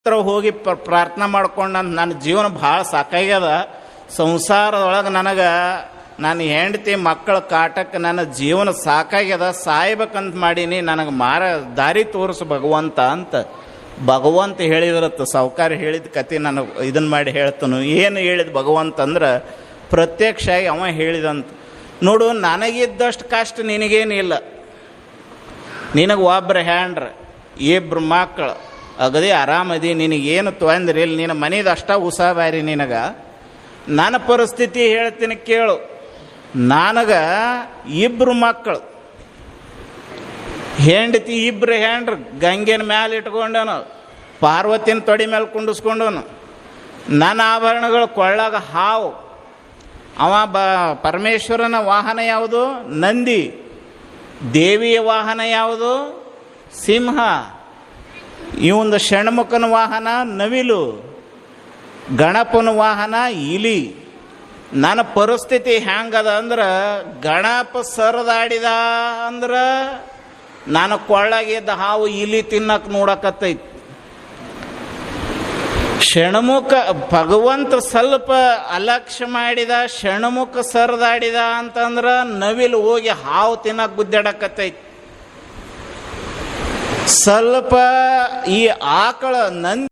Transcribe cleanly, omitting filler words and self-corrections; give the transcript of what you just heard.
ಹತ್ರ ಹೋಗಿ ಪ್ರಾರ್ಥನೆ ಮಾಡ್ಕೊಂಡು ನನ್ನ ಜೀವನ ಭಾಳ ಸಾಕಾಗ್ಯದ. ಸಂಸಾರದೊಳಗೆ ನನ್ನ ಹೆಂಡತಿ ಮಕ್ಕಳ ಕಾಟಕ್ಕೆ ನನ್ನ ಜೀವನ ಸಾಕಾಗ್ಯದ, ಸಾಯ್ಬೇಕಂತ ಮಾಡೀನಿ, ನನಗೆ ದಾರಿ ತೋರಿಸು ಭಗವಂತ ಅಂತ ಭಗವಂತ ಹೇಳಿದ್ರತ್ತು. ಸಾವುಕಾರ ಹೇಳಿದ ಕತೆ ನನಗೆ ಇದನ್ನು ಮಾಡಿ ಹೇಳ್ತಾನು. ಏನು ಹೇಳಿದ ಭಗವಂತ ಅಂದ್ರೆ ಪ್ರತ್ಯಕ್ಷ ಆಗಿ ಅವ ಹೇಳಿದಂತ. ನೋಡು, ನನಗಿದ್ದಷ್ಟು ಕಷ್ಟ ನಿನಗೇನಿಲ್ಲ. ನಿನಗೆ ಒಬ್ಬರು ಹ್ಯಾಂಡ್ರ, ಇಬ್ಬರು ಮಕ್ಕಳು, ಅಗದಿ ಆರಾಮದಿ, ನಿನಗೇನು ತೊಂದ್ರೆ ಇಲ್ಲ, ನಿನ್ನ ಮನೇದು ಅಷ್ಟ ಉಸಾಬಾರಿ ನಿನಗೆ. ನನ್ನ ಪರಿಸ್ಥಿತಿ ಹೇಳ್ತೀನಿ ಕೇಳು. ನನಗೆ ಇಬ್ಬರು ಮಕ್ಕಳು, ಹೆಂಡತಿ ಇಬ್ಬರು ಹ್ಯಾಂಡ್ರು, ಗಂಗೆನ ಮ್ಯಾಲೆ ಇಟ್ಕೊಂಡನು, ಪಾರ್ವತಿನ ತೊಡಿ ಮೇಲೆ ಕುಂಡಿಸ್ಕೊಂಡವನು. ನನ್ನ ಆಭರಣಗಳು ಕೊಳ್ಳಾಗ ಹಾವು. ಅವ ಪರಮೇಶ್ವರನ ವಾಹನ ಯಾವುದು? ನಂದಿ. ದೇವಿಯ ವಾಹನ ಯಾವುದು? ಸಿಂಹ. ಇವಂದು ಷಣ್ಮುಖನ ವಾಹನ ನವಿಲು. ಗಣಪನ ವಾಹನ ಇಲಿ. ನನ್ನ ಪರಿಸ್ಥಿತಿ ಹೆಂಗದ ಅಂದ್ರೆ, ಗಣಪ ಸರದಾಡಿದ ಅಂದ್ರೆ ನಾನು ಕೊಳ್ಳಾಗಿದ್ದ ಹಾವು ಇಲಿ ತಿನ್ನಕ್ಕೆ ನೋಡಕತ್ತೈತಿ. ಷಣ್ಮುಖ ಭಗವಂತ ಸ್ವಲ್ಪ ಅಲಕ್ಷ್ಯ ಮಾಡಿದ, ಷಣ್ಮುಖ ಸರದಾಡಿದ ಅಂತಂದ್ರೆ ನವಿಲು ಹೋಗಿ ಹಾವು ತಿನ್ನಕ್ಕೆ ಗುದ್ದಾಡಕತ್ತೈತಿ. ಸ್ವಲ್ಪ ಈ ಆಕಳ ನಂದಿ